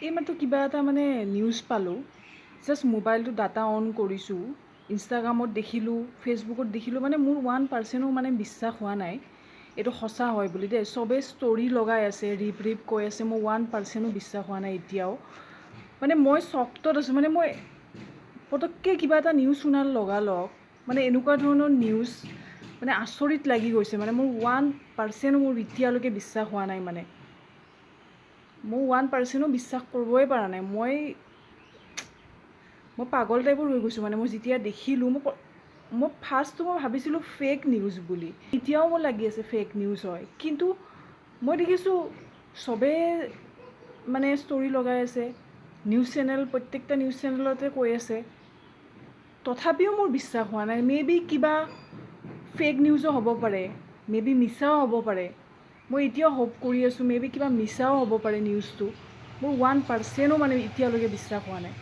এইমাত্ৰ কিবা এটা মানে নিউজ পালোঁ, জাষ্ট মোবাইলটো ডাটা অন কৰিছোঁ, ইনষ্টাগ্ৰামত দেখিলোঁ, ফেচবুকত দেখিলোঁ, মানে মোৰ 1% মানে বিশ্বাস হোৱা নাই এইটো সঁচা হয় বুলি দেই। চবেই ষ্টৰি লগাই আছে, ৰিপ কৈ আছে, মোৰ 1% বিশ্বাস হোৱা নাই এতিয়াও। মানে মই চকত আছোঁ, মানে মই পটককৈ কিবা এটা নিউজ শুনাৰ লগালগ মানে এনেকুৱা ধৰণৰ নিউজ মানে আচৰিত লাগি গৈছে, মানে মোৰ 1% মোৰ এতিয়ালৈকে বিশ্বাস হোৱা নাই। মানে মোৰ 1% বিশ্বাস কৰিবই পৰা নাই। মই পাগল টাইপৰ হৈ গৈছোঁ। মানে মই যেতিয়া দেখিলোঁ, মই ফাৰ্ষ্টটো মই ভাবিছিলোঁ ফেক নিউজ বুলি, এতিয়াও মোৰ লাগি আছে ফেক নিউজ হয়। কিন্তু মই দেখিছোঁ চবেই মানে ষ্টৰি লগাই আছে, নিউজ চেনেল, প্ৰত্যেকটা নিউজ চেনেলতে কৈ আছে, তথাপিও মোৰ বিশ্বাস হোৱা নাই। মেবি কিবা ফেক নিউজো হ'ব পাৰে, মেবি মিছাও হ'ব পাৰে। মই এতিয়াও হোপ কৰি আছোঁ মেবি কিবা মিছাও হ'ব পাৰে নিউজটো। মোৰ 1%ও মানে এতিয়ালৈকে বিশ্বাস হোৱা নাই।